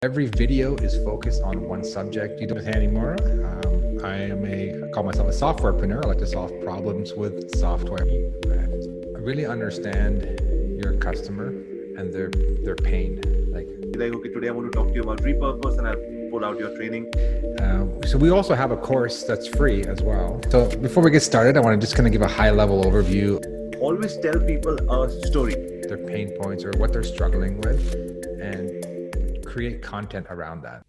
Every video is focused on one subject. You do with Hani Mourra. I call myself a softwarepreneur. I like to solve problems with software. I really understand your customer and their pain. Like, okay, today I want to talk to you about repurpose, and I'll pull out your training. So we also have a course that's free as well. So before we get started, I want to just kind of give a high level overview. Always tell people a story. Their pain points or what they're struggling with, and create content around that.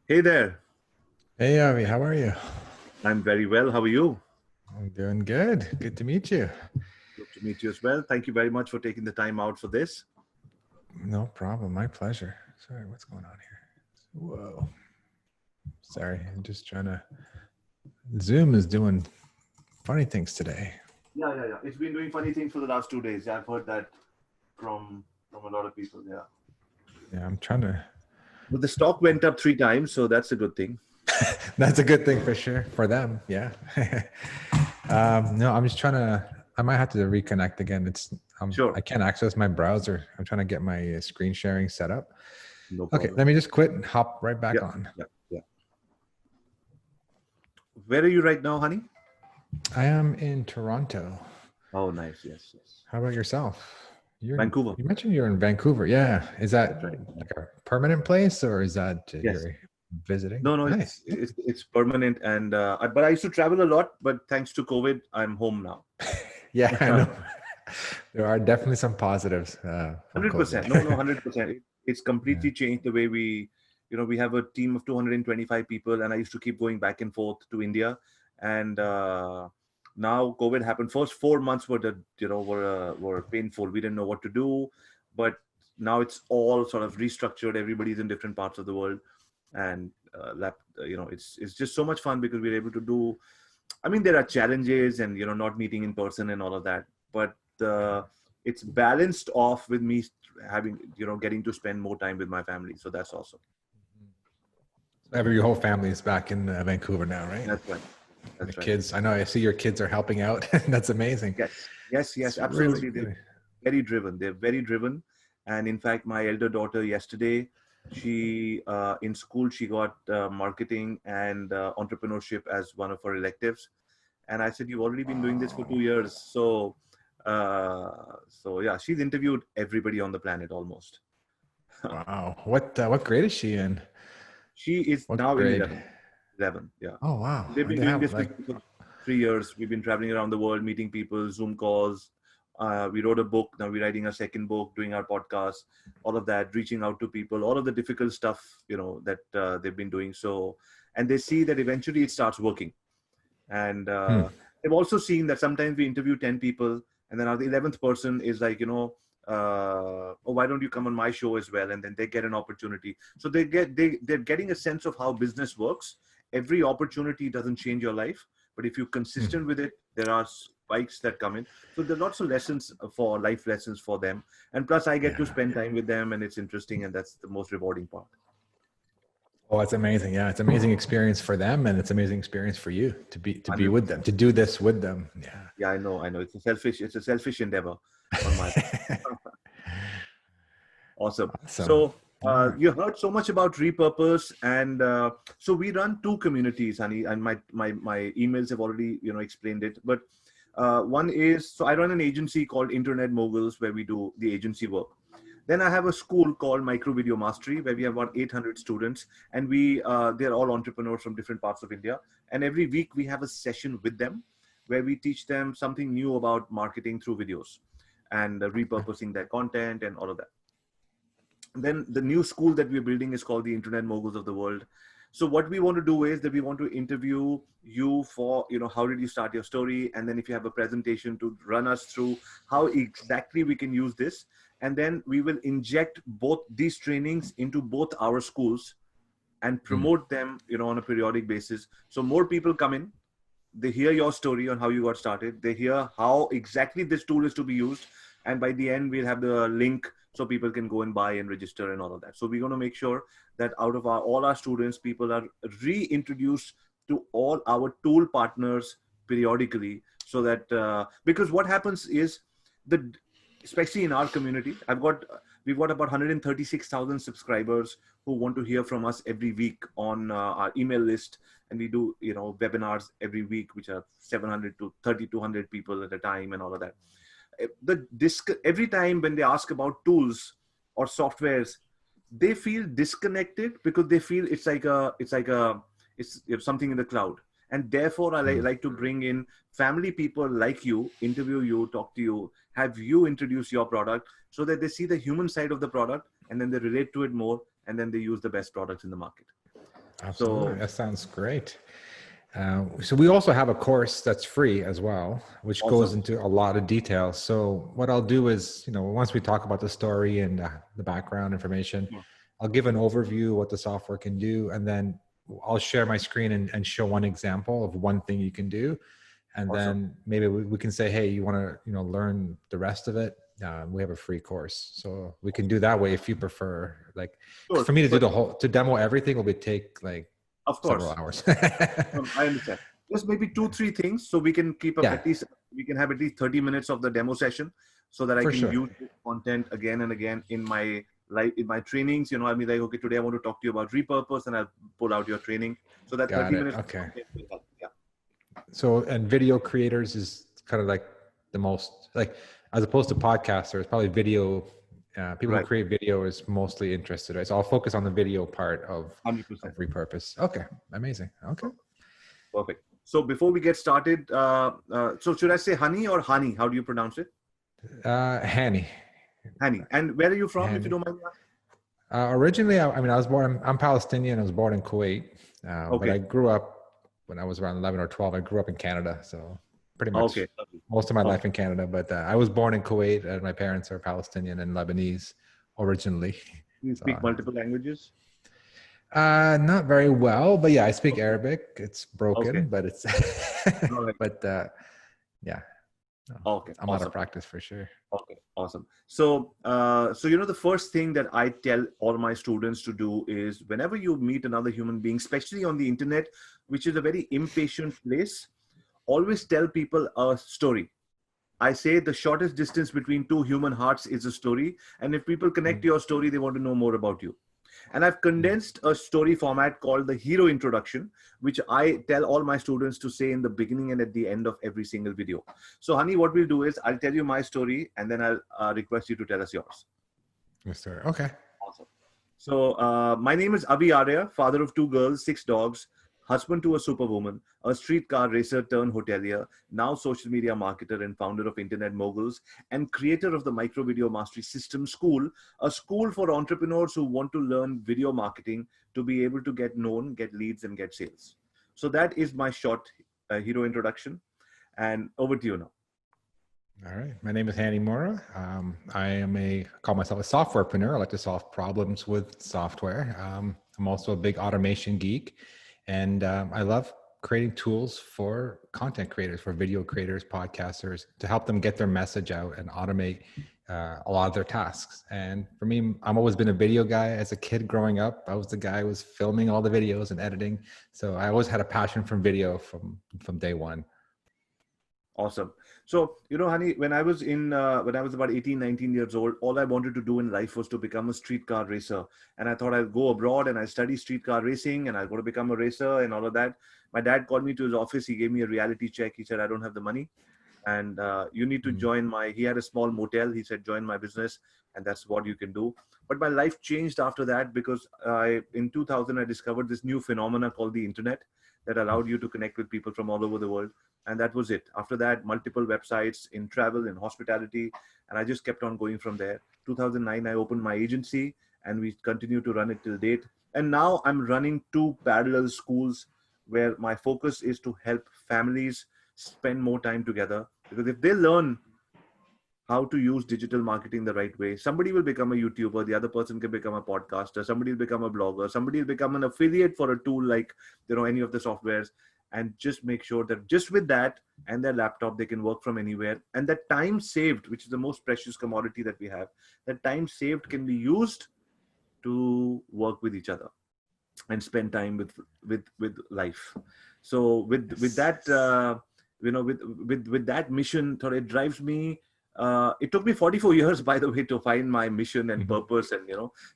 Hey there. Hey, Avi, how are you? I'm very well. How are you? I'm doing good. Good to meet you. Good to meet you as well. Thank you very much for taking the time out for this. No problem. My pleasure. Sorry, what's going on here? Whoa. Sorry, I'm just trying to. Zoom is doing funny things today. Yeah. It's been doing funny things for the last 2 days. I've heard that from a lot of people. Yeah. Yeah, I'm trying to. But the stock went up 3 times, so that's a good thing. That's a good thing for sure for them. Yeah. No, I'm just trying to. I might have to reconnect again. Sure. I can't access my browser. I'm trying to get my screen sharing set up. No problem. Okay, let me just quit and hop right back on. Yeah. Where are you right now, honey? I am in Toronto. Oh, nice. Yes. How about yourself? Vancouver. You mentioned you're in Vancouver. Yeah. Is that That's right. like a permanent place, or is that Yes. you're visiting? No, Nice. it's permanent, and but I used to travel a lot. But thanks to COVID, I'm home now. Yeah, I know. There are definitely some positives. 100%. No, 100%. It's completely changed the way we have a team of 225 people, and I used to keep going back and forth to India, and now COVID happened. First 4 months were painful. We didn't know what to do, but now it's all sort of restructured. Everybody's in different parts of the world, and it's just so much fun because we're able to do. I mean, there are challenges and not meeting in person and all of that, but it's balanced off with me having getting to spend more time with my family. So that's awesome. Your whole family is back in Vancouver now, right? That's right. The kids. I know. I see your kids are helping out. That's amazing. Yes. It's Absolutely. really They're very driven. They're very driven. And in fact, my elder daughter yesterday, she in school she got marketing and entrepreneurship as one of her electives. And I said, "You've already been doing this for 2 years." So yeah, she's interviewed everybody on the planet almost. Wow. What grade is she in? She is now in 11. Yeah. Oh wow. They've been doing this for 3 years. We've been traveling around the world, meeting people, Zoom calls. We wrote a book. Now we're writing a second book, doing our podcast, all of that, reaching out to people, all of the difficult stuff, that they've been doing. So, and they see that eventually it starts working. And they've also seen that sometimes we interview 10 people, and then the 11th person is like, oh, why don't you come on my show as well? And then they get an opportunity. So they're getting a sense of how business works. Every opportunity doesn't change your life, but if you're consistent with it, there are spikes that come in. So there are lots of life lessons for them. And plus I get to spend time with them, and it's interesting. And that's the most rewarding part. Oh, it's amazing. Yeah. It's an amazing experience for them, and it's an amazing experience for you to be with them, to do this with them. Yeah. Yeah, I know. It's a selfish endeavor on my part. Awesome. So you heard so much about repurpose, and so we run 2 communities, Honey, and my emails have already explained it. But one is, so I run an agency called Internet Moguls, where we do the agency work. Then I have a school called Micro Video Mastery, where we have about 800 students, and they're all entrepreneurs from different parts of India. And every week we have a session with them where we teach them something new about marketing through videos and repurposing their content and all of that. Then the new school that we're building is called the Internet Moguls of the World. So what we want to do is that we want to interview you for, how did you start your story? And then if you have a presentation, to run us through how exactly we can use this. And then we will inject both these trainings into both our schools and promote them, on a periodic basis. So more people come in, they hear your story on how you got started. They hear how exactly this tool is to be used. And by the end, we'll have the link so people can go and buy and register and all of that. So we're going to make sure that out of all our students, people are reintroduced to all our tool partners periodically, so that because what happens is the especially in our community, we've got about 136,000 subscribers who want to hear from us every week on our email list, and we do webinars every week, which are 700 to 3,200 people at a time and all of that. Every time when they ask about tools or softwares, they feel disconnected because they feel it's something in the cloud. And therefore, I like to bring in family people like you, interview you, talk to you, have you introduce your product so that they see the human side of the product and then they relate to it more, and then they use the best products in the market. Absolutely. So, that sounds great. So we also have a course that's free as well, which goes into a lot of detail. So what I'll do is, once we talk about the story and the background information, I'll give an overview of what the software can do, and then I'll share my screen and show one example of one thing you can do. And then maybe we can say, hey, you want to, learn the rest of it? We have a free course. So we can do that way if you prefer. Like for me to do to demo everything will take like several hours. I understand. Just maybe 2-3 things so we can keep up we can have at least 30 minutes of the demo session so that I can use this content again and again in my trainings. I'll be like, okay, today I want to talk to you about repurpose, and I'll pull out your training. So that 30 minutes. Okay. So, and video creators is kind of like the most, like, as opposed to podcasters, probably video, people who create video is mostly interested, right? So I'll focus on the video part of 100%. Repurpose. Okay. Amazing. Okay. Perfect. So before we get started, so should I say Hani or Hani? How do you pronounce it? Hani. Hani. And where are you from, if you don't mind? Originally, I'm Palestinian. I was born in Kuwait, but I grew up when I was around 11 or 12. I grew up in Canada, so pretty much most of my life in Canada. But I was born in Kuwait, and my parents are Palestinian and Lebanese originally. You speak multiple languages? Not very well, but I speak Arabic. It's broken, but it's, but yeah. Okay. I'm out of practice for sure. Okay. Awesome. So, the first thing that I tell all my students to do is whenever you meet another human being, especially on the internet, which is a very impatient place, always tell people a story. I say the shortest distance between two human hearts is a story. And if people connect to your story, they want to know more about you. And I've condensed a story format called the hero introduction, which I tell all my students to say in the beginning and at the end of every single video. So, Hani, what we'll do is I'll tell you my story, and then I'll request you to tell us yours. Yes, sir. Okay. Awesome. So, my name is Avi Arya, father of 2 girls, 6 dogs, husband to a superwoman, a streetcar racer turned hotelier, now social media marketer and founder of Internet Moguls, and creator of the Micro Video Mastery System School, a school for entrepreneurs who want to learn video marketing to be able to get known, get leads, and get sales. So that is my short hero introduction. And over to you now. All right. My name is Hani Mourra. I call myself a softwarepreneur. I like to solve problems with software. I'm also a big automation geek. And I love creating tools for content creators, for video creators, podcasters, to help them get their message out and automate a lot of their tasks. And for me, I've always been a video guy. As a kid growing up, I was the guy who was filming all the videos and editing. So I always had a passion for video from day one. Awesome. So, Hani, when I was about 18, 19 years old, all I wanted to do in life was to become a streetcar racer. And I thought I'd go abroad and I study streetcar racing and I'll go to become a racer and all of that. My dad called me to his office. He gave me a reality check. He said, I don't have the money. And you need to join he had a small motel. He said, join my business. And that's what you can do. But my life changed after that because in 2000, I discovered this new phenomena called the internet that allowed you to connect with people from all over the world. And that was it. After that, multiple websites in travel, in hospitality, and I just kept on going from there. 2009, I opened my agency and we continue to run it till date. And now I'm running 2 parallel schools where my focus is to help families spend more time together. Because if they learn how to use digital marketing the right way, somebody will become a YouTuber, the other person can become a podcaster, somebody will become a blogger, somebody will become an affiliate for a tool like, any of the softwares. and just make sure that just with that and their laptop, they can work from anywhere. And that time saved, which is the most precious commodity that we have, that time saved can be used to work with each other and spend time with life. So with that with that mission, thought it drives me. It took me 44 years, by the way, to find my mission and purpose. And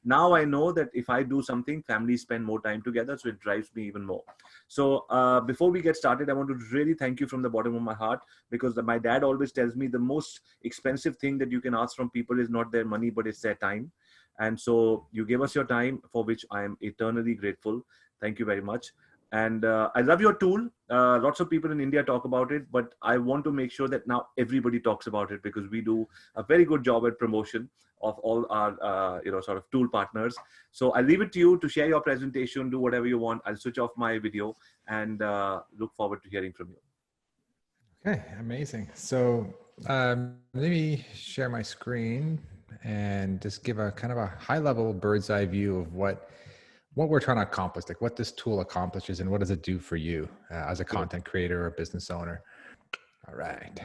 now I know that if I do something, families spend more time together, so it drives me even more. So before we get started, I want to really thank you from the bottom of my heart, because my dad always tells me the most expensive thing that you can ask from people is not their money, but it's their time. And so you gave us your time, for which I am eternally grateful. Thank you very much. And I love your tool. Lots of people in India talk about it, but I want to make sure that now everybody talks about it, because we do a very good job at promotion of all our sort of tool partners. So I leave it to you to share your presentation, do whatever you want. I'll switch off my video and look forward to hearing from you. Okay, amazing. So let me share my screen and just give a kind of a high level bird's eye view of what we're trying to accomplish, like what this tool accomplishes and what does it do for you as a content creator or business owner. All right.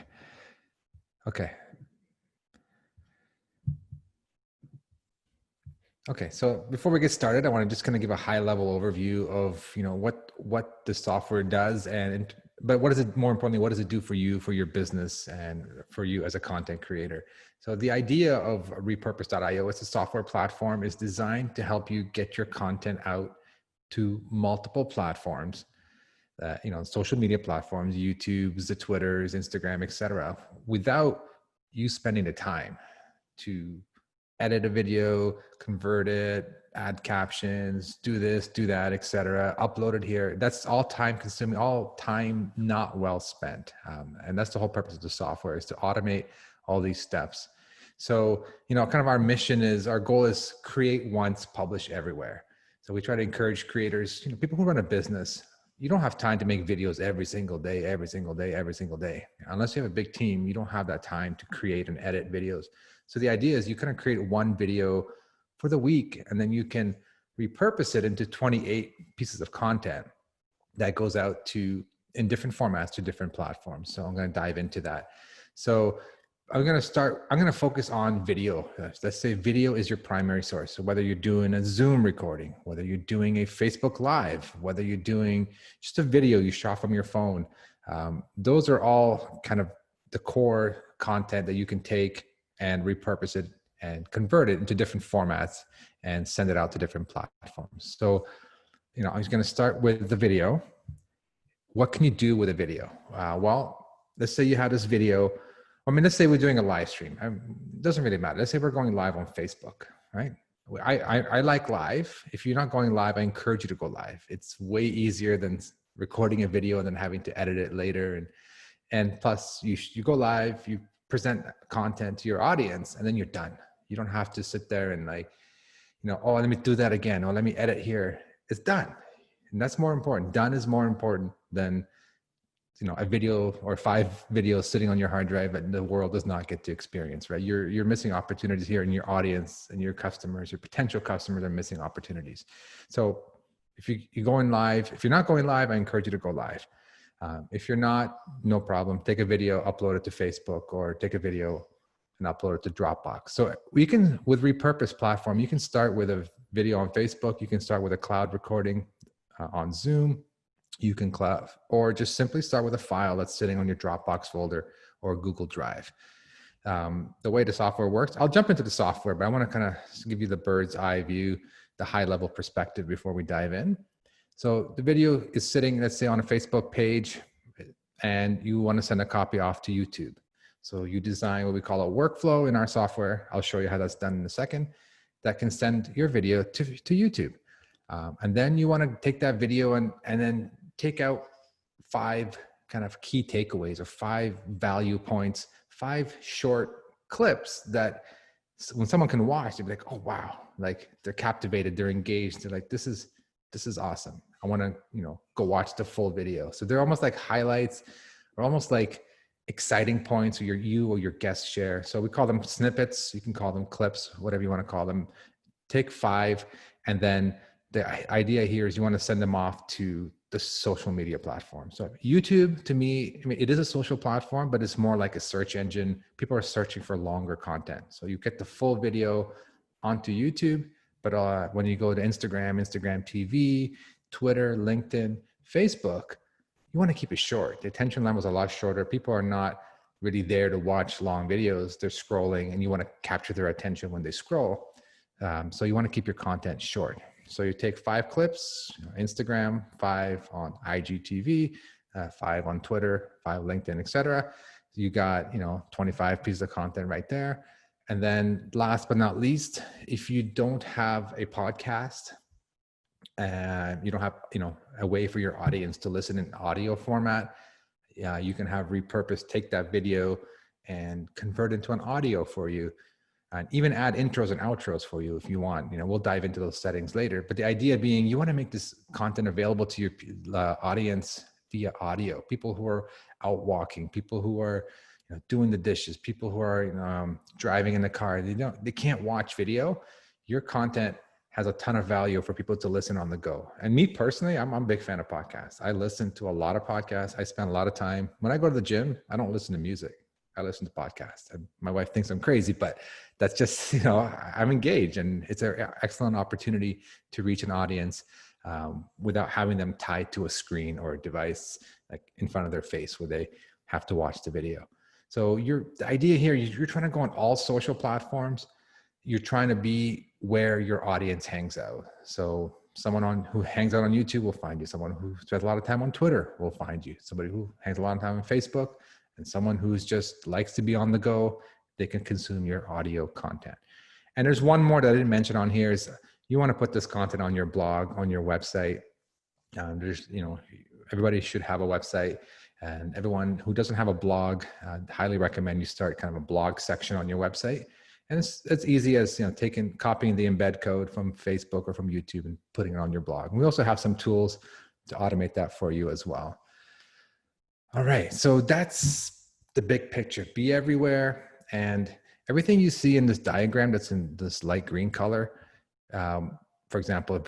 Okay. Okay, so before we get started, I want to just kind of give a high level overview of what the software does, but what is it, more importantly, what does it do for you, for your business, and for you as a content creator? So the idea of repurpose.io, it's a software platform, is designed to help you get your content out to multiple platforms, social media platforms, YouTube's, the Twitters, Instagram, etc., without you spending the time to edit a video, convert it, add captions, do this, do that, etc., upload it here. That's all time consuming, all time not well spent. And that's the whole purpose of the software, is to automate all these steps. So, kind of our goal is create once, publish everywhere. So we try to encourage creators, people who run a business. You don't have time to make videos every single day. Unless you have a big team, you don't have that time to create and edit videos. So the idea is you kind of create one video for the week, and then you can repurpose it into 28 pieces of content that goes out in different formats to different platforms. So I'm going to dive into that. So I'm going to focus on video. Let's say video is your primary source. So whether you're doing a Zoom recording, whether you're doing a Facebook Live, whether you're doing just a video you shot from your phone, those are all kind of the core content that you can take and repurpose it and convert it into different formats and send it out to different platforms. So, I was going to start with the video. What can you do with a video? Well, let's say you have this video. Let's say we're doing a live stream. It doesn't really matter. Let's say we're going live on Facebook, right? I like live. If you're not going live, I encourage you to go live. It's way easier than recording a video and then having to edit it later. And plus, you go live, you present content to your audience, and then you're done. You don't have to sit there and let me do that again, or let me edit here. It's done. And that's more important. Done is more important than a video or 5 videos sitting on your hard drive that the world does not get to experience, right? You're missing opportunities here, and your audience and your customers, your potential customers, are missing opportunities. So if you're going live, if you're not going live, I encourage you to go live. If you're not, no problem. Take a video, upload it to Facebook, or take a video and upload it to Dropbox. So we can, with Repurpose platform, you can start with a video on Facebook. You can start with a cloud recording on Zoom. You can or just simply start with a file that's sitting on your Dropbox folder or Google Drive. The way the software works, I'll jump into the software, but I want to kind of give you the bird's eye view, the high level perspective before we dive in. So the video is sitting, let's say, on a Facebook page, and you want to send a copy off to YouTube. So you design what we call a workflow in our software. I'll show you how that's done in a second. That can send your video to YouTube. And then you want to take that video and then take out 5 kind of key takeaways, or 5 value points, 5 short clips that when someone can watch, they'll be like, oh, wow. Like, they're captivated, they're engaged. They're like, this is awesome. I want to, go watch the full video. So they're almost like highlights, or almost like exciting points, or you or your guest share. So we call them snippets. You can call them clips, whatever you want to call them. Take 5, and then the idea here is you want to send them off to the social media platform. So YouTube, to me, I mean, it is a social platform, but it's more like a search engine. People are searching for longer content. So you get the full video onto YouTube, but when you go to Instagram TV, Twitter, LinkedIn, Facebook, you want to keep it short. The attention line was a lot shorter. People are not really there to watch long videos. They're scrolling, and you want to capture their attention when they scroll. So you want to keep your content short. So you take 5 clips, Instagram, 5 on IGTV, 5 on Twitter, 5 LinkedIn, etc. You got, 25 pieces of content right there. And then last but not least, if you don't have a podcast, you don't have, a way for your audience to listen in audio format, you can have Repurpose take that video and convert it into an audio for you, and even add intros and outros for you if you want. We'll dive into those settings later. But the idea being, you want to make this content available to your audience via audio. People who are out walking, people who are doing the dishes, people who are driving in the car. They can't watch video. Your content has a ton of value for people to listen on the go. And me personally, I'm a big fan of podcasts. I listen to a lot of podcasts. I spend a lot of time. When I go to the gym, I don't listen to music. I listen to podcasts. And my wife thinks I'm crazy, but that's just, I'm engaged, and it's an excellent opportunity to reach an audience without having them tied to a screen or a device like in front of their face where they have to watch the video. So the idea here, you're trying to go on all social platforms. You're trying to be where your audience hangs out. So someone who hangs out on YouTube will find you. Someone who spends a lot of time on Twitter will find you. Somebody who hangs a lot of time on Facebook, and someone who's just likes to be on the go, they can consume your audio content. And there's one more that I didn't mention on here is you want to put this content on your blog, on your website. Everybody should have a website, and everyone who doesn't have a blog, I'd highly recommend you start kind of a blog section on your website. And it's easy as copying the embed code from Facebook or from YouTube and putting it on your blog. And we also have some tools to automate that for you as well. All right, so that's the big picture. Be everywhere, and everything you see in this diagram that's in this light green color, for example,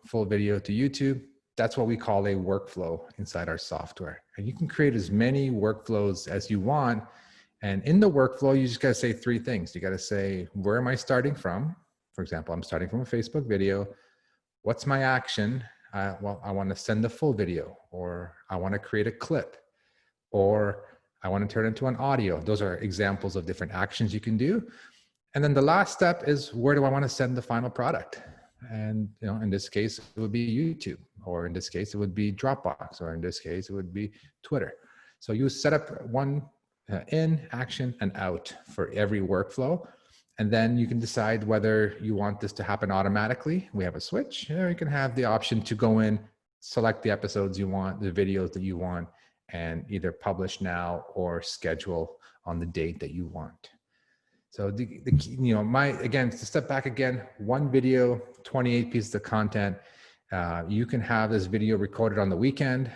full video to YouTube, that's what we call a workflow inside our software. And you can create as many workflows as you want. And in the workflow, you just got to say 3 things. You got to say, where am I starting from? For example, I'm starting from a Facebook video. What's my action? Well, I want to send the full video, or I want to create a clip, or I want to turn it into an audio. Those are examples of different actions you can do. And then the last step is, where do I want to send the final product? And in this case, it would be YouTube, or in this case, it would be Dropbox, or in this case, it would be Twitter. So you set up one in, action, and out for every workflow. And then you can decide whether you want this to happen automatically. We have a switch, or you can have the option to go in, select the episodes you want, the videos that you want, and either publish now or schedule on the date that you want. So again, to step back again, 1 video, 28 pieces of content. You can have this video recorded on the weekend,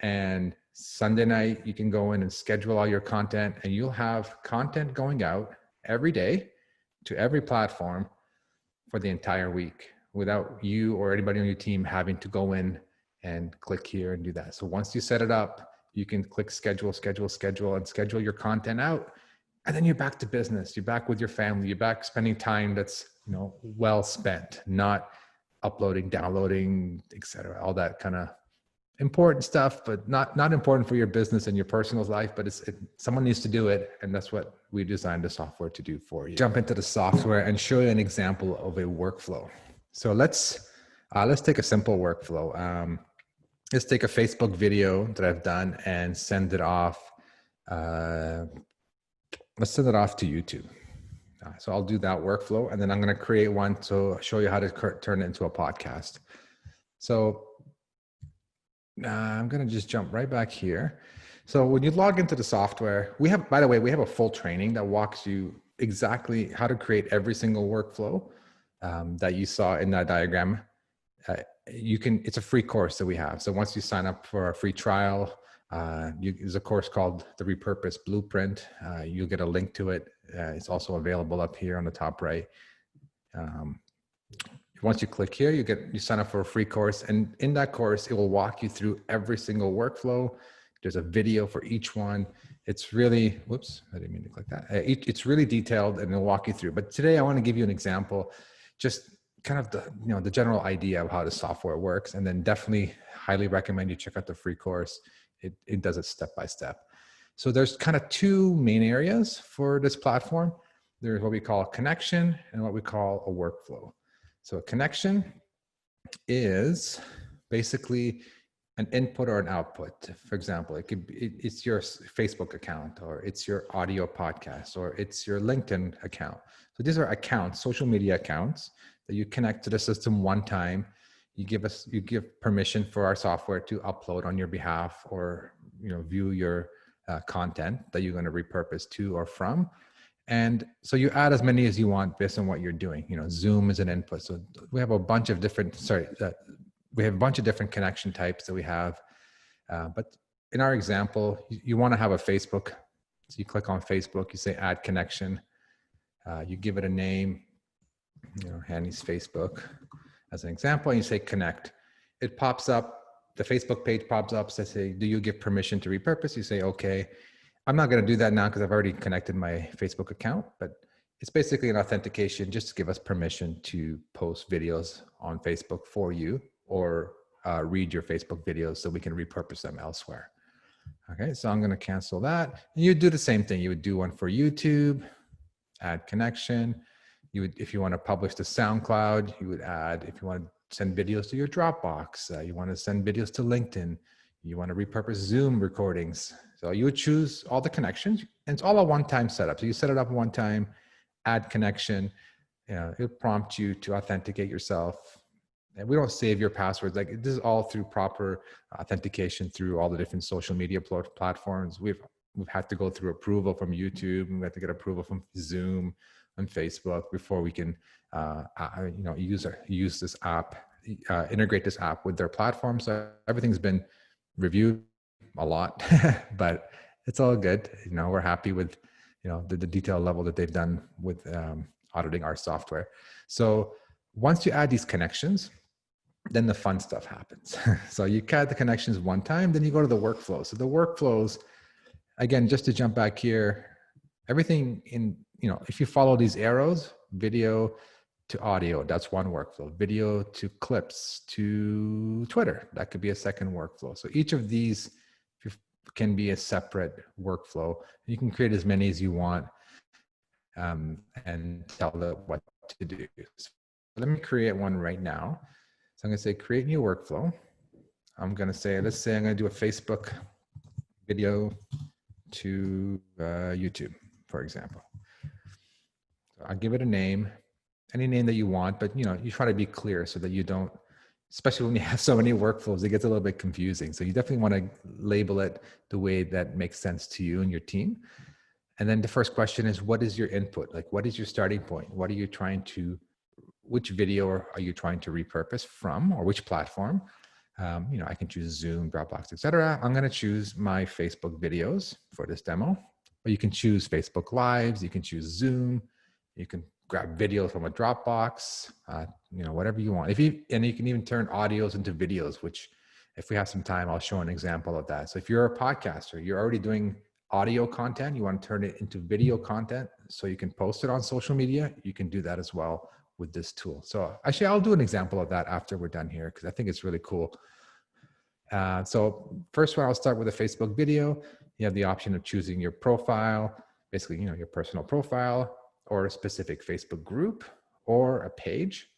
and Sunday night, you can go in and schedule all your content, and you'll have content going out every day to every platform for the entire week without you or anybody on your team having to go in and click here and do that. So once you set it up, you can click schedule, and schedule your content out. And then you're back to business. You're back with your family. You're back spending time that's well spent, not uploading, downloading, etc. All that kind of important stuff, but not important for your business and your personal life, but someone needs to do it. And that's what we designed the software to do for you. Jump into the software and show you an example of a workflow. So let's take a simple workflow. Let's take a Facebook video that I've done and send it off. Let's send it off to YouTube. So I'll do that workflow, and then I'm going to create one to show you how to turn it into a podcast. So I'm going to just jump right back here. So when you log into the software, by the way, we have a full training that walks you exactly how to create every single workflow that you saw in that diagram. It's a free course that we have. So once you sign up for a free trial, there's a course called the Repurpose Blueprint. You'll get a link to it. It's also available up here on the top right. Once you click here, you sign up for a free course, and in that course, it will walk you through every single workflow. There's a video for each one. It's really, whoops, I didn't mean to click that. It's really detailed, and it'll walk you through. But today I want to give you an example, just kind of the general idea of how the software works, and then definitely highly recommend you check out the free course. It does it step by step. So there's kind of two main areas for this platform. There's what we call a connection and what we call a workflow. So a connection is basically an input or an output. For example, it's your Facebook account, or it's your audio podcast, or it's your LinkedIn account. So these are accounts, social media accounts that you connect to the system one time. You give permission for our software to upload on your behalf, or view your content that you're going to repurpose to or from. And so you add as many as you want based on what you're doing. Zoom is an input. So we have a bunch of different, connection types that we have. But in our example, you want to have a Facebook. So you click on Facebook, you say add connection. You give it a name, Hani's Facebook as an example, and you say connect. It pops up, the Facebook page pops up, says, say, do you give permission to repurpose? You say, okay. I'm not going to do that now because I've already connected my Facebook account, but it's basically an authentication just to give us permission to post videos on Facebook for you, or read your Facebook videos so we can repurpose them elsewhere. Okay, so I'm going to cancel that. And you do the same thing. You would do one for YouTube, add connection. You would, if you want to publish to SoundCloud, you would add, if you want to send videos to your Dropbox, you want to send videos to LinkedIn, you want to repurpose Zoom recordings. So you would choose all the connections, and it's all a one-time setup. So you set it up one time, add connection, it'll prompt you to authenticate yourself. And we don't save your passwords. Like, this is all through proper authentication through all the different social media platforms. We've had to go through approval from YouTube, and we have to get approval from Zoom and Facebook before we can, use this app, integrate this app with their platform. So everything's been reviewed a lot, but it's all good. We're happy with, the detail level that they've done with auditing our software. So once you add these connections, then the fun stuff happens. So you add the connections one time, then you go to the workflow. So the workflows, again, just to jump back here, everything in, if you follow these arrows, video to audio, that's one workflow. Video to clips to Twitter, that could be a second workflow. So each of these can be a separate workflow. You can create as many as you want, and tell it what to do. So let me create one right now. So I'm going to say create new workflow. I'm going to say, let's say I'm going to do a Facebook video to YouTube, for example. So I'll give it a name, any name that you want, but you try to be clear so that you don't, especially when you have so many workflows, it gets a little bit confusing. So you definitely want to label it the way that makes sense to you and your team. And then the first question is, what is your input? Like, what is your starting point? What are you which video are you trying to repurpose from, or which platform? I can choose Zoom, Dropbox, etc. I'm going to choose my Facebook videos for this demo, but you can choose Facebook Lives, you can choose Zoom, you can grab videos from a Dropbox, whatever you want. And you can even turn audios into videos, which if we have some time, I'll show an example of that. So if you're a podcaster, you're already doing audio content, you want to turn it into video content so you can post it on social media, you can do that as well with this tool. So actually, I'll do an example of that after we're done here, because I think it's really cool. So first one, I'll start with a Facebook video. You have the option of choosing your profile, basically, your personal profile, or a specific Facebook group, or a page.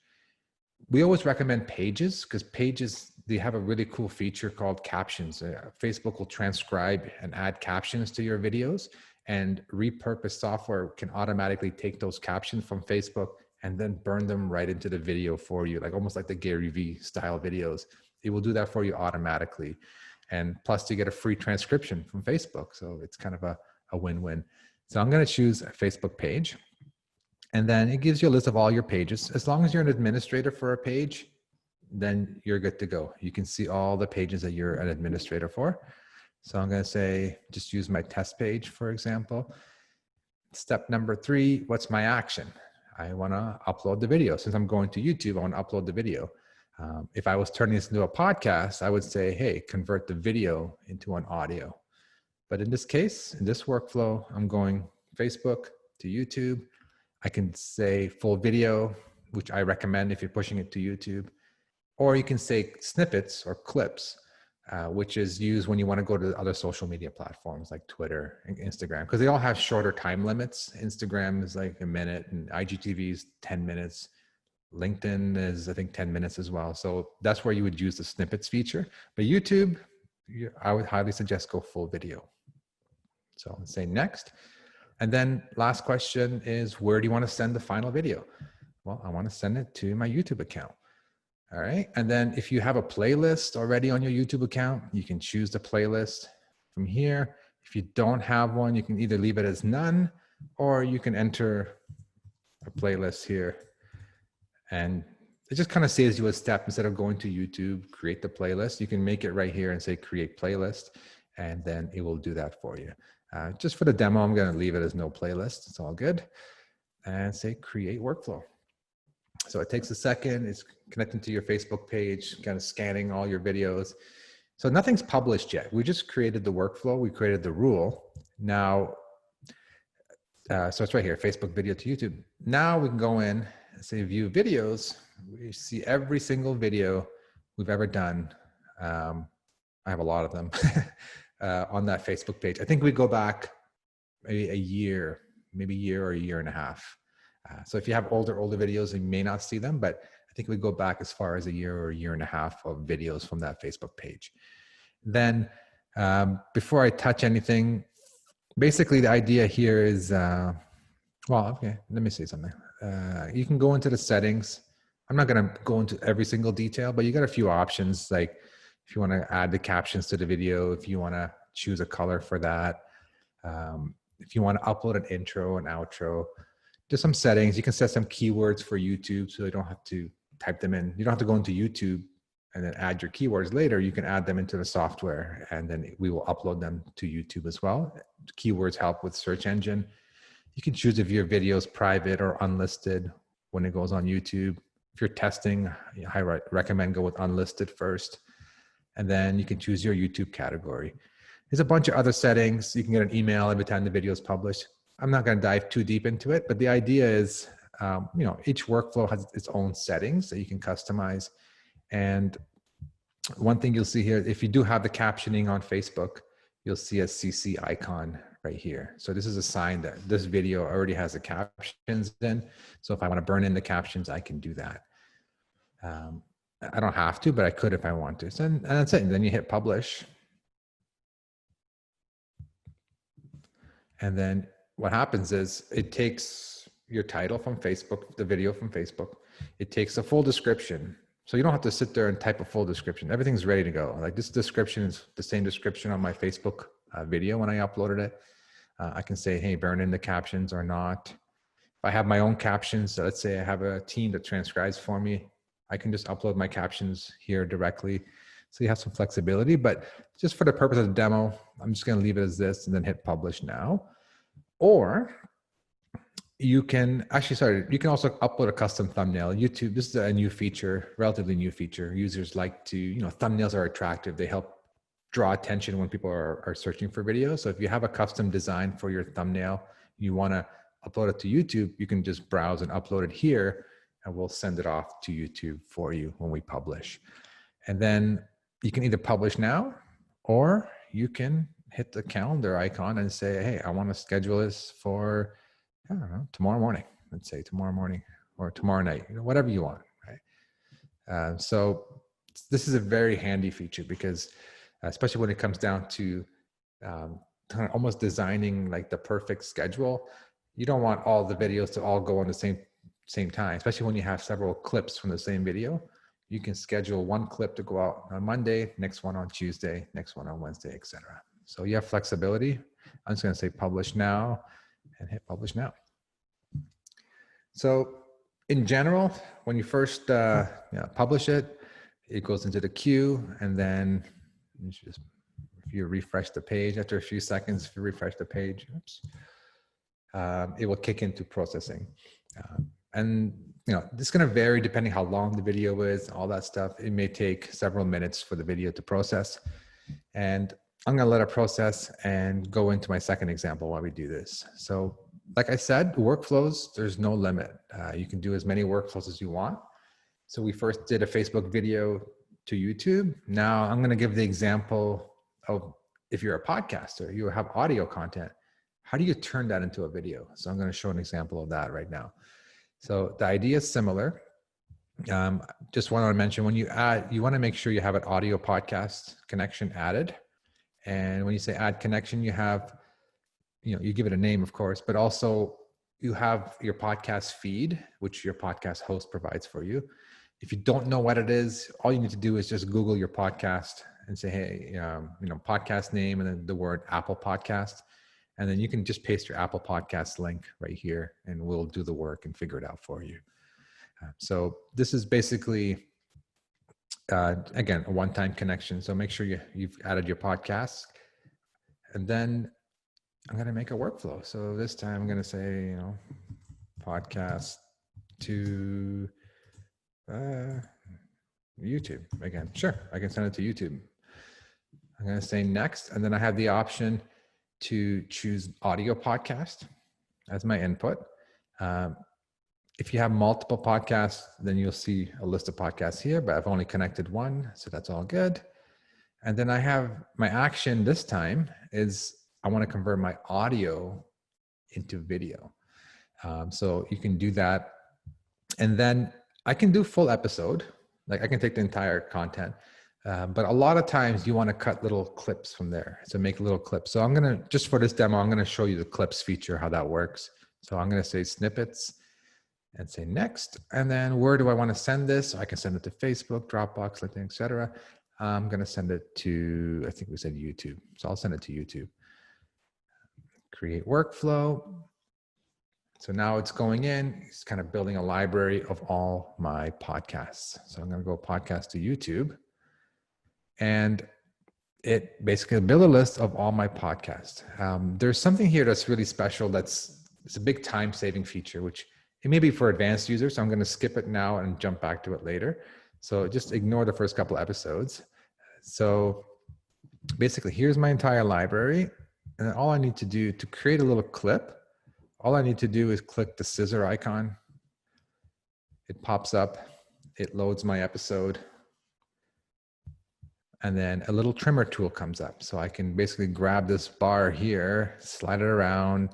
We always recommend pages, because pages, they have a really cool feature called captions. Facebook will transcribe and add captions to your videos, and repurpose software can automatically take those captions from Facebook and then burn them right into the video for you, like almost like the Gary Vee style videos. It will do that for you automatically. And plus you get a free transcription from Facebook. So it's kind of a win-win. So I'm going to choose a Facebook page. And then it gives you a list of all your pages. As long as you're an administrator for a page, then you're good to go. You can see all the pages that you're an administrator for. So I'm going to say, just use my test page, for example. Step number 3, what's my action? I want to upload the video. Since I'm going to YouTube, I want to upload the video. If I was turning this into a podcast, I would say, hey, convert the video into an audio. But in this case, in this workflow, I'm going Facebook to YouTube. I can say full video, which I recommend if you're pushing it to YouTube. Or you can say snippets or clips, which is used when you want to go to other social media platforms like Twitter and Instagram, because they all have shorter time limits. Instagram is like a minute, and IGTV is 10 minutes. LinkedIn is, I think, 10 minutes as well. So that's where you would use the snippets feature. But YouTube, I would highly suggest go full video. So I'll say next. And then last question is, where do you want to send the final video? Well, I want to send it to my YouTube account. All right. And then if you have a playlist already on your YouTube account, you can choose the playlist from here. If you don't have one, you can either leave it as none, or you can enter a playlist here. And it just kind of saves you a step. Instead of going to YouTube, create the playlist, you can make it right here and say create playlist, and then it will do that for you. Just for the demo, I'm going to leave it as no playlist. It's all good. And say create workflow. So it takes a second. It's connecting to your Facebook page, kind of scanning all your videos. So nothing's published yet. We just created the workflow. We created the rule. Now, so it's right here, Facebook video to YouTube. Now we can go in and say view videos. We see every single video we've ever done. I have a lot of them on that Facebook page. I think we go back maybe a year or a year and a half. So if you have older videos, you may not see them, but I think we go back as far as a year or a year and a half of videos from that Facebook page. Then before I touch anything, basically the idea here is, well, okay, let me say something. You can go into the settings. I'm not going to go into every single detail, but you got a few options, like if you want to add the captions to the video, if you want to choose a color for that, if you want to upload an intro and outro, just some settings. You can set some keywords for YouTube so you don't have to type them in. You don't have to go into YouTube and then add your keywords later. You can add them into the software, and then we will upload them to YouTube as well. Keywords help with search engine. You can choose if your video is private or unlisted when it goes on YouTube. If you're testing, I recommend go with unlisted first. And then you can choose your YouTube category. There's a bunch of other settings. You can get an email every time the video is published. I'm not going to dive too deep into it, but the idea is, each workflow has its own settings that you can customize. And one thing you'll see here, if you do have the captioning on Facebook, you'll see a CC icon right here. So this is a sign that this video already has the captions in. So if I want to burn in the captions, I can do that. I don't have to, but I could if I want to. So, and that's it. And then you hit publish. And then what happens is it takes your title from Facebook, the video from Facebook. It takes a full description. So you don't have to sit there and type a full description. Everything's ready to go. Like this description is the same description on my Facebook video when I uploaded it. I can say, hey, burn in the captions or not. If I have my own captions, so let's say I have a team that transcribes for me, I can just upload my captions here directly. So you have some flexibility, but just for the purpose of the demo, I'm just going to leave it as this and then hit publish now. Or you can you can also upload a custom thumbnail. YouTube, this is a new feature, relatively new feature. Users like to, thumbnails are attractive. They help draw attention when people are searching for videos. So if you have a custom design for your thumbnail, you want to upload it to YouTube, you can just browse and upload it here, and we'll send it off to YouTube for you when we publish. And then you can either publish now, or you can hit the calendar icon and say, hey, I want to schedule this for, I don't know, tomorrow morning. Let's say tomorrow morning or tomorrow night, whatever you want, right? So this is a very handy feature because especially when it comes down to kind of almost designing like the perfect schedule, you don't want all the videos to all go on the same time, especially when you have several clips from the same video. You can schedule one clip to go out on Monday, next one on Tuesday, next one on Wednesday, etc. So you have flexibility. I'm just going to say publish now and hit publish now. So in general, when you first publish it, it goes into the queue, and then if you refresh the page after a few seconds, if you refresh the page, it will kick into processing. And this is going to vary depending how long the video is, all that stuff. It may take several minutes for the video to process. And I'm going to let it process and go into my second example while we do this. So like I said, workflows, there's no limit. You can do as many workflows as you want. So we first did a Facebook video to YouTube. Now I'm going to give the example of if you're a podcaster, you have audio content. How do you turn that into a video? So I'm going to show an example of that right now. So the idea is similar. Just want to mention, when you add, you want to make sure you have an audio podcast connection added. And when you say add connection, you have, you give it a name, of course, but also you have your podcast feed, which your podcast host provides for you. If you don't know what it is, all you need to do is just Google your podcast and say, hey, podcast name, and then the word Apple Podcast. And then you can just paste your Apple Podcast link right here, and we'll do the work and figure it out for you. So this is basically, again, a one-time connection. So make sure you've added your podcast. And then I'm going to make a workflow. So this time I'm going to say, podcast to YouTube. Again, sure, I can send it to YouTube. I'm going to say next, and then I have the option to choose audio podcast as my input. If you have multiple podcasts, then you'll see a list of podcasts here, but I've only connected one, so that's all good. And then I have my action this time is I want to convert my audio into video. So you can do that. And then I can do full episode. Like I can take the entire content. But a lot of times you want to cut little clips from there. So make little clips. So I'm going to, just for this demo, I'm going to show you the clips feature, how that works. So I'm going to say snippets and say next. And then where do I want to send this? I can send it to Facebook, Dropbox, LinkedIn, etc. I'm going to send it to, I think we said YouTube. So I'll send it to YouTube. Create workflow. So now it's going in, it's kind of building a library of all my podcasts. So I'm going to go podcast to YouTube. And it basically build a list of all my podcasts. There's something here that's really special. It's a big time-saving feature, which it may be for advanced users. So I'm going to skip it now and jump back to it later. So just ignore the first couple episodes. So basically, here's my entire library. And all I need to do to create a little clip, all I need to do is click the scissor icon. It pops up. It loads my episode. And then a little trimmer tool comes up. So I can basically grab this bar here, slide it around.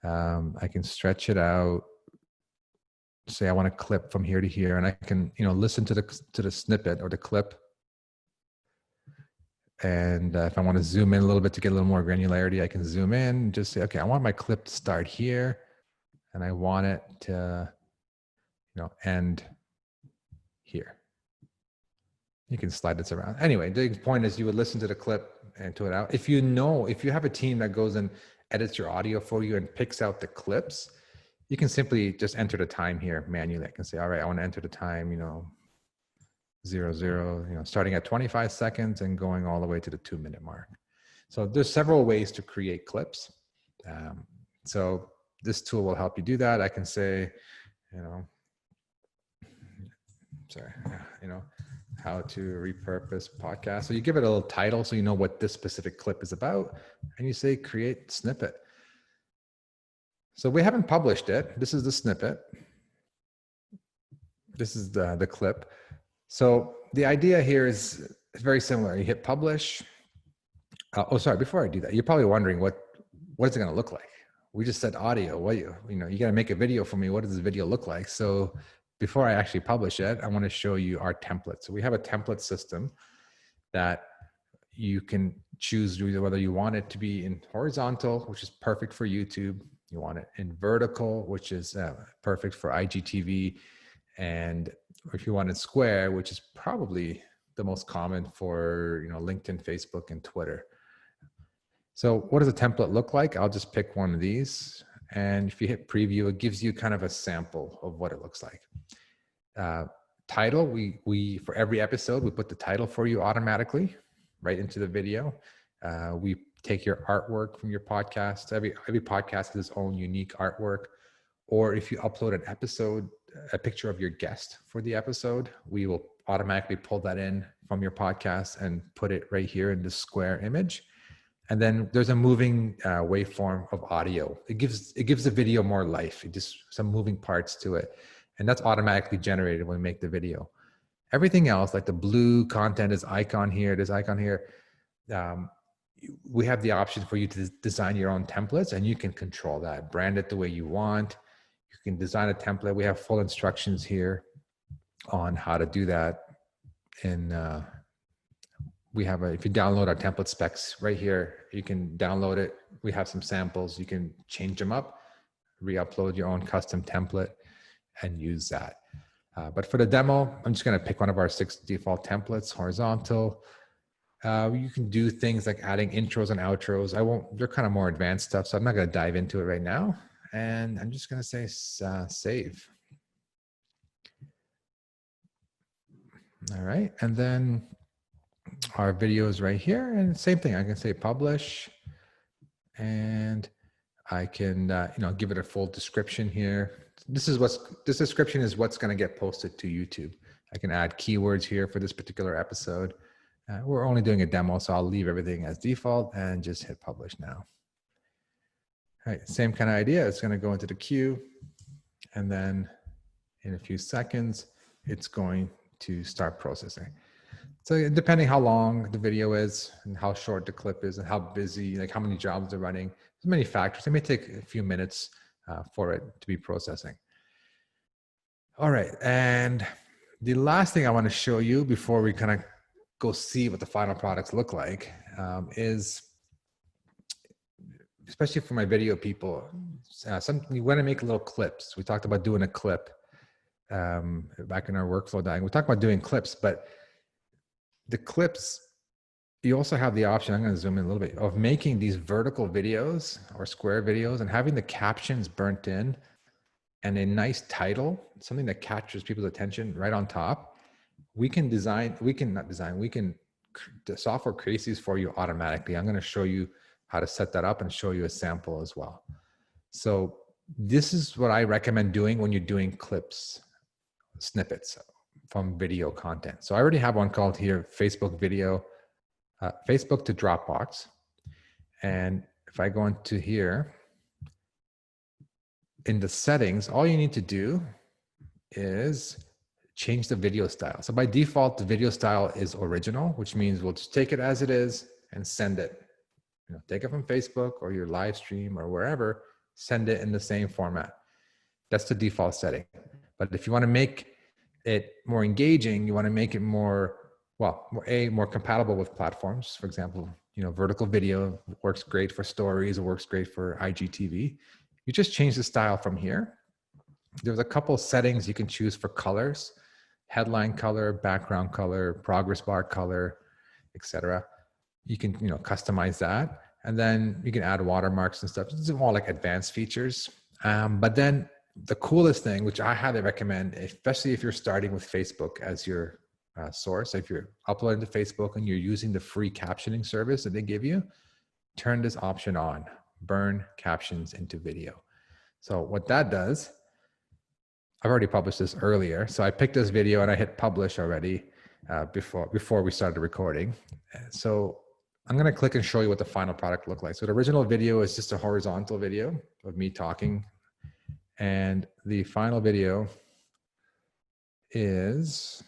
I can stretch it out. Say I want to clip from here to here, and I can, listen to the snippet or the clip. And if I want to zoom in a little bit to get a little more granularity, I can zoom in and just say, okay, I want my clip to start here, and I want it to, end here. You can slide this around. Anyway, the point is you would listen to the clip and to it out. If you have a team that goes and edits your audio for you and picks out the clips, you can simply just enter the time here manually. I can say, all right, I want to enter the time, 00, starting at 25 seconds and going all the way to the 2-minute mark. So there's several ways to create clips. So this tool will help you do that. I can say, how to repurpose podcast. So you give it a little title so you know what this specific clip is about, and you say create snippet. So we haven't published it. This is the snippet. This is the clip. So the idea here is very similar. You hit publish. Before I do that, you're probably wondering what is it going to look like? We just said audio. You got to make a video for me. What does this video look like? So before I actually publish it, I want to show you our template. So we have a template system that you can choose whether you want it to be in horizontal, which is perfect for YouTube. You want it in vertical, which is perfect for IGTV. And if you want it square, which is probably the most common for LinkedIn, Facebook, and Twitter. So what does a template look like? I'll just pick one of these. And if you hit preview, it gives you kind of a sample of what it looks like. Title, we for every episode, we put the title for you automatically right into the video. We take your artwork from your podcast. Every podcast has its own unique artwork. or if you upload an episode, a picture of your guest for the episode, we will automatically pull that in from your podcast and put it right here in the square image. And then there's a moving waveform of audio. It gives the video more life. It just some moving parts to it, and that's automatically generated when we make the video. Everything else, like the blue content, is icon here, this icon here. We have the option for you to design your own templates, and you can control that. Brand it the way you want. You can design a template. We have full instructions here on how to do that. And we have if you download our template specs right here, you can download it. We have some samples. You can change them up, re-upload your own custom template, and use that. But for the demo, I'm just going to pick one of our 6 default templates, horizontal. You can do things like adding intros and outros. They're kind of more advanced stuff, so I'm not going to dive into it right now. And I'm just going to say save. All right. And then our video is right here. And same thing, I can say publish. And I can give it a full description here. This description is what's going to get posted to YouTube. I can add keywords here for this particular episode. We're only doing a demo, so I'll leave everything as default and just hit publish now. All right, same kind of idea. It's going to go into the queue, and then in a few seconds, it's going to start processing. So depending how long the video is and how short the clip is and how busy, like how many jobs they're running, there's many factors. It may take a few minutes for it to be processing. All right, and the last thing I want to show you before we kind of go see what the final products look like is, especially for my video people, you want to make little clips. We talked about doing a clip back in our workflow diagram. We talked about doing clips, but the clips, you also have the option, I'm going to zoom in a little bit, of making these vertical videos or square videos and having the captions burnt in and a nice title, something that captures people's attention right on top. The software creates these for you automatically. I'm going to show you how to set that up and show you a sample as well. So this is what I recommend doing when you're doing clips, snippets from video content. So I already have one called here, Facebook video, Facebook to Dropbox. And if I go into here, in the settings, all you need to do is change the video style. So by default, the video style is original, which means we'll just take it as it is and send it. Take it from Facebook or your live stream or wherever, send it in the same format. That's the default setting. But if you want to make it more engaging, you want to make it more compatible with platforms. For example, vertical video works great for stories, it works great for IGTV. You just change the style from here. There's a couple settings you can choose for colors: headline color, background color, progress bar color, etc. You can customize that, and then you can add watermarks and stuff. This is all like advanced features. But then the coolest thing, which I highly recommend, especially if you're starting with Facebook as your source, if you're uploading to Facebook and you're using the free captioning service that they give you, turn this option on, burn captions into video. So what that does, I've already published this earlier. So I picked this video and I hit publish already before we started recording. So I'm going to click and show you what the final product looked like. So the original video is just a horizontal video of me talking. And the final video is,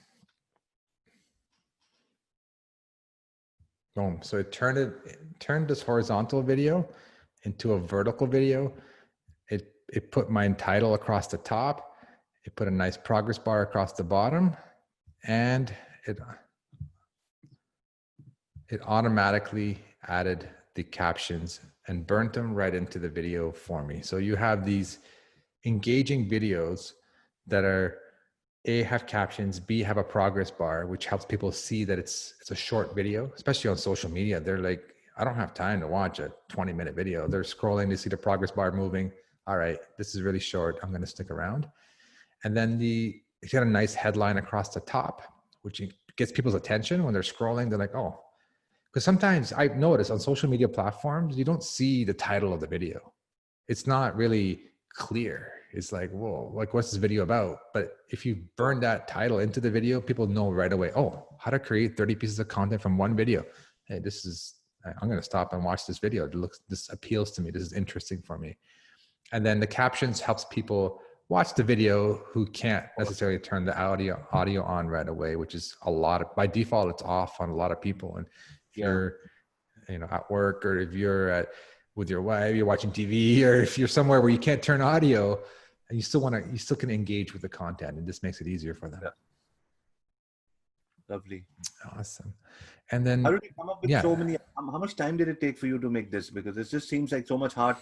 boom. So it turned this horizontal video into a vertical video. It put my title across the top. It put a nice progress bar across the bottom, and it automatically added the captions and burnt them right into the video for me. So you have these engaging videos that are A, have captions, B, have a progress bar, which helps people see that it's a short video, especially on social media. They're like, I don't have time to watch a 20-minute video. They're scrolling to see the progress bar moving. All right, this is really short. I'm going to stick around. And then it's got a nice headline across the top, which gets people's attention when they're scrolling. They're like, oh, because sometimes I've noticed on social media platforms, you don't see the title of the video. It's not really clear. It's like, whoa, like what's this video about? But if you burn that title into the video, people know right away, oh, how to create 30 pieces of content from one video. Hey, I'm going to stop and watch this video. This appeals to me. This is interesting for me. And then the captions helps people watch the video who can't necessarily turn the audio on right away, which is by default, it's off on a lot of people. And if you're, at work, or if you're with your wife, you're watching TV, or if you're somewhere where you can't turn audio, and you still can engage with the content, and this makes it easier for them. Yeah. Lovely. Awesome. And then how did you come up with so many? How much time did it take for you to make this? Because it just seems like so much heart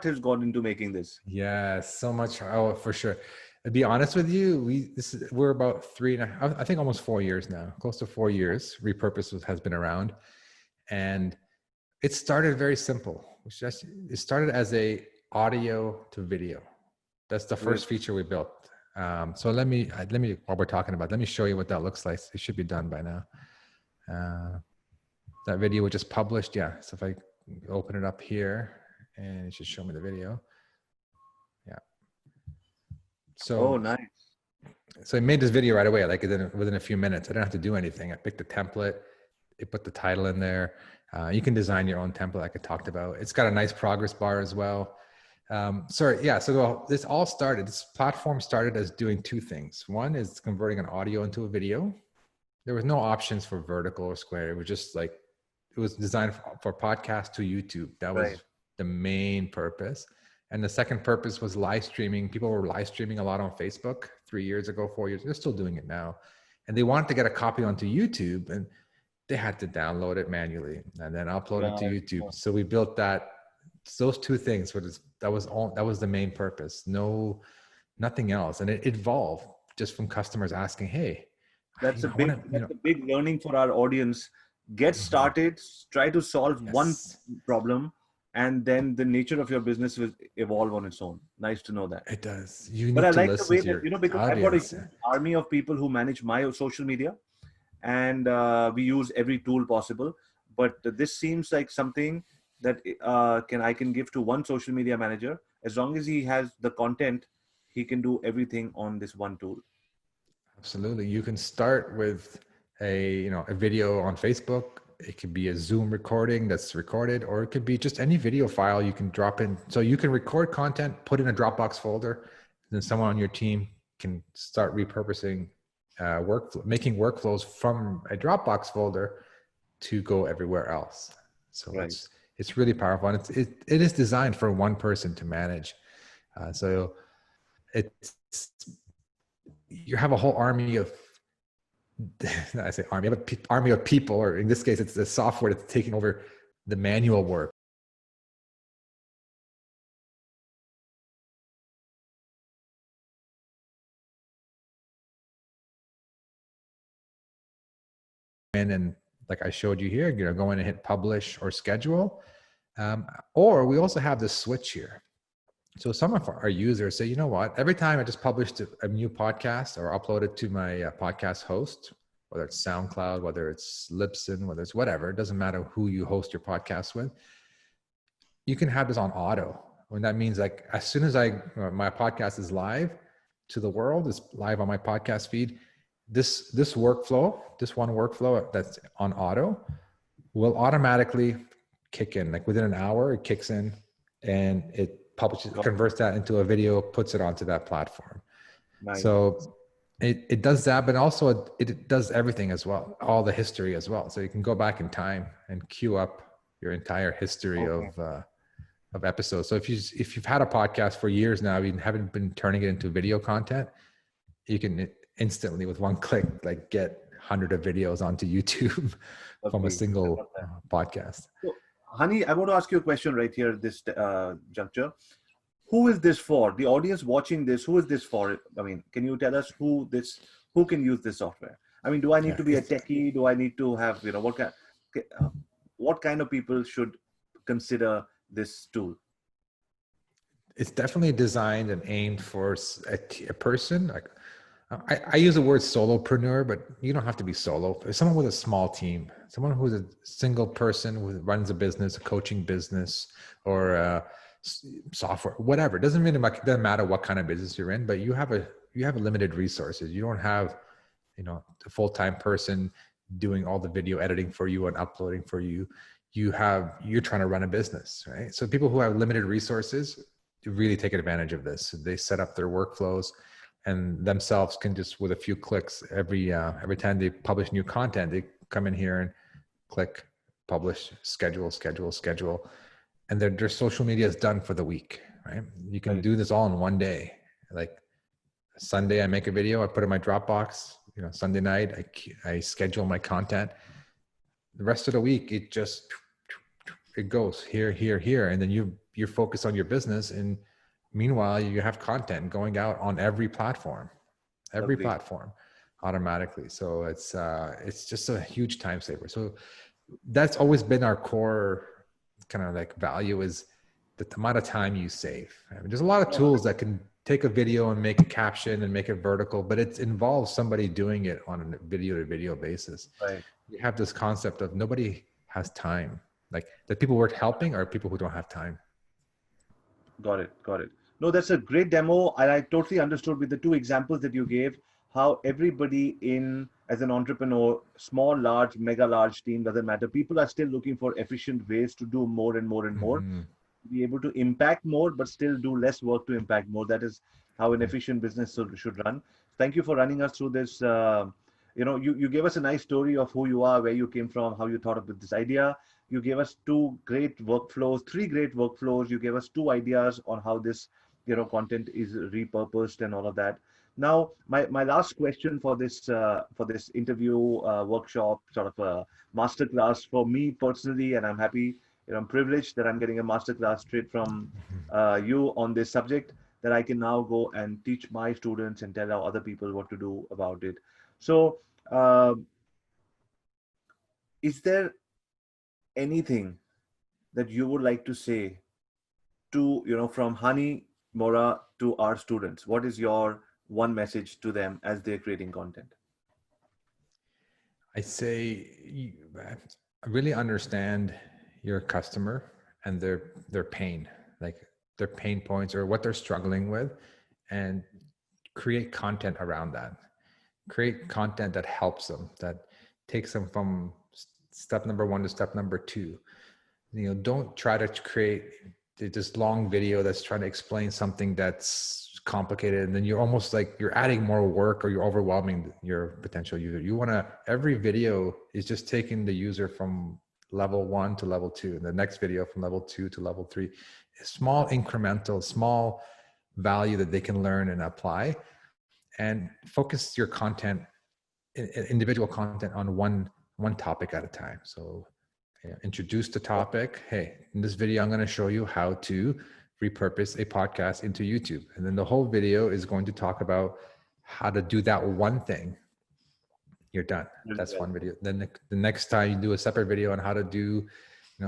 has gone into making this. Yeah, so much. Oh, for sure. To be honest with you, we're about 3.5, I think almost 4 years now, close to 4 years. Repurpose has been around, and it started very simple. It started as a audio to video. That's the first feature we built. So let me, while we're talking about, let me show you what that looks like. It should be done by now. That video we just published. Yeah. So if I open it up here, and it should show me the video. Yeah. So, nice. So I made this video right away, like within a few minutes. I didn't have to do anything. I picked the template, it put the title in there. You can design your own template, like I talked about. It's got a nice progress bar as well. So this platform started as doing two things. One is converting an audio into a video. There was no options for vertical or square. It was just like, it was designed for podcast to YouTube. That was the main purpose. And the second purpose was live streaming. People were live streaming a lot on Facebook 3 years ago, 4 years. They're still doing it now. And they wanted to get a copy onto YouTube, and they had to download it manually and then upload it to YouTube. So we built those two things. That was the main purpose. Nothing else. And it evolved just from customers asking, hey, that's a big learning for our audience. Get started, try to solve one problem, and then the nature of your business will evolve on its own. Nice to know that. It does. But I like the way that, because I've got an army of people who manage my social media, and we use every tool possible. But this seems like something that I can give to one social media manager. As long as he has the content, he can do everything on this one tool. Absolutely. You can start with a video on Facebook. It could be a Zoom recording that's recorded, or it could be just any video file you can drop in. So you can record content, put in a Dropbox folder, then someone on your team can start repurposing making workflows from a Dropbox folder to go everywhere else. So it's really powerful, and it is designed for one person to manage. So you have a whole army of, I say army, but army of people, or in this case, it's the software that's taking over the manual work. And like I showed you here, go in and hit publish or schedule. Or we also have this switch here. So some of our users say, you know what, every time I just published a new podcast or upload it to my podcast host, whether it's SoundCloud, whether it's Libsyn, whether it's whatever, it doesn't matter who you host your podcast with, you can have this on auto. And that means, like, as soon as my podcast is live to the world, it's live on my podcast feed, this one workflow that's on auto will automatically kick in. Like within an hour, it kicks in and it converts that into a video, puts it onto that platform. Nice. So it does that, but also it does everything as well, all the history as well. So you can go back in time and queue up your entire history of episodes. So if you've had a podcast for years now, you haven't been turning it into video content, you can instantly, with one click, like get 100 of videos onto YouTube from a single podcast. So, Hani, I want to ask you a question right here at this juncture. Who is this for? The audience watching this, who is this for? I mean, can you tell us who can use this software? I mean, do I need to be a techie? Do I need to have, what kind of people should consider this tool? It's definitely designed and aimed for a person. Like, I use the word solopreneur, but you don't have to be solo. Someone with a small team, someone who's a single person who runs a business, a coaching business, or software, whatever. It doesn't really doesn't matter what kind of business you're in, but you have limited resources. You don't have, a full-time person doing all the video editing for you and uploading for you. You're trying to run a business, right? So people who have limited resources really take advantage of this. They set up their workflows and themselves can just, with a few clicks, every time they publish new content, they come in here and click publish, schedule, and their social media is done for the week, right? You can do this all in one day. Like Sunday, I make a video, I put it in my Dropbox. Sunday night, I schedule my content. The rest of the week, it goes here, and then you're focused on your business, and meanwhile, you have content going out on every platform automatically. So it's just a huge time saver. So that's always been our core kind of like value, is the amount of time you save. I mean, there's a lot of tools that can take a video and make a caption and make it vertical, but it involves somebody doing it on a video to video basis. Right. You have this concept of nobody has time. Like the people worth helping are people who don't have time. Got it. No, that's a great demo. And I totally understood with the two examples that you gave, how everybody as an entrepreneur, small, large, mega large team, doesn't matter. People are still looking for efficient ways to do more and more and more. Be able to impact more, but still do less work to impact more. That is how an efficient business should run. Thank you for running us through this. You gave us a nice story of who you are, where you came from, how you thought of this idea. You gave us three great workflows. You gave us 2 ideas on how this, content is repurposed and all of that. Now, my last question for this interview workshop, sort of a masterclass for me personally, and I'm happy. I'm privileged that I'm getting a masterclass straight from you on this subject, that I can now go and teach my students and tell other people what to do about it. So, is there anything that you would like to say to, from Hani Mourra to our students? What is your one message to them as they're creating content? I say, really understand your customer and their pain, like their pain points or what they're struggling with, and create content around that. Create content that helps them, that takes them from step number 1 to step number 2. Don't try to create this long video that's trying to explain something that's complicated, and then you're almost like you're adding more work, or you're overwhelming your potential user. Every video is just taking the user from level 1 to level 2, and the next video from level 2 to level 3. Small incremental, small value that they can learn and apply, and focus your content, individual content, on one topic at a time. So introduce the topic. Hey, in this video, I'm going to show you how to repurpose a podcast into YouTube. And then the whole video is going to talk about how to do that one thing. You're done. That's one video. Then the next time you do a separate video on how to do,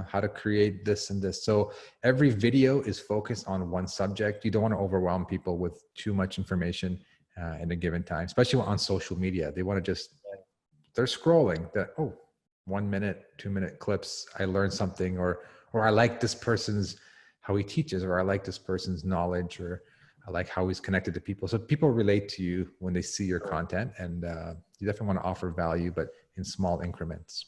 how to create this and this. So every video is focused on one subject. You don't want to overwhelm people with too much information in a given time, especially on social media. They want to they're scrolling that, 1 minute, 2 minute clips. I learned something, or I like this person's, how he teaches, or I like this person's knowledge, or I like how he's connected to people. So people relate to you when they see your content, and you definitely want to offer value, but in small increments.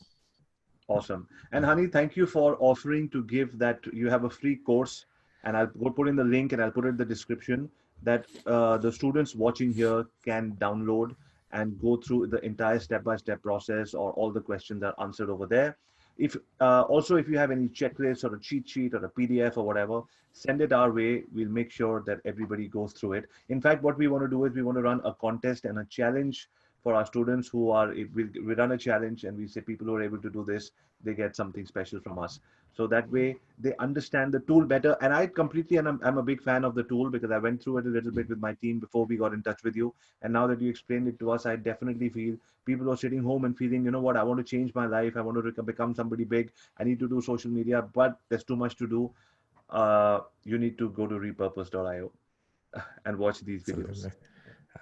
Awesome. And Hani, thank you for offering to give that. You have a free course, and I'll put in the link, and I'll put it in the description, that the students watching here can download and go through the entire step-by-step process, or all the questions are answered over there. If you have any checklists or a cheat sheet or a PDF or whatever, send it our way. We'll make sure that everybody goes through it. In fact, what we want to do is we want to run a contest and a challenge for our students who are, we run a challenge, and we say people who are able to do this, they get something special from us. So that way they understand the tool better. And I'm a big fan of the tool, because I went through it a little bit with my team before we got in touch with you. And now that you explained it to us, I definitely feel people are sitting home and feeling, you know what, I want to change my life. I want to become somebody big. I need to do social media, but there's too much to do. You need to go to repurpose.io and watch these videos.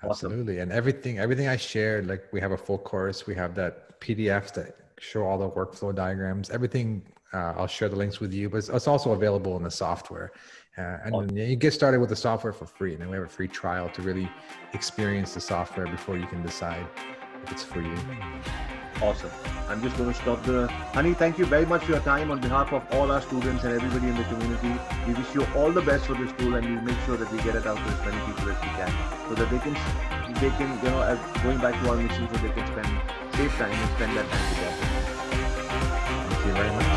Absolutely. Awesome. And everything I shared, like we have a full course, we have that PDFs that show all the workflow diagrams, everything I'll share the links with you, but it's also available in the software. And then you get started with the software for free. And then we have a free trial to really experience the software before you can decide if it's for you. Awesome. I'm just going to stop the... Hani, thank you very much for your time on behalf of all our students and everybody in the community. We wish you all the best for this tool, and we'll make sure that we get it out to as many people as we can, so that they can as going back to our mission, so they can save time and spend that time together. Thank you very much.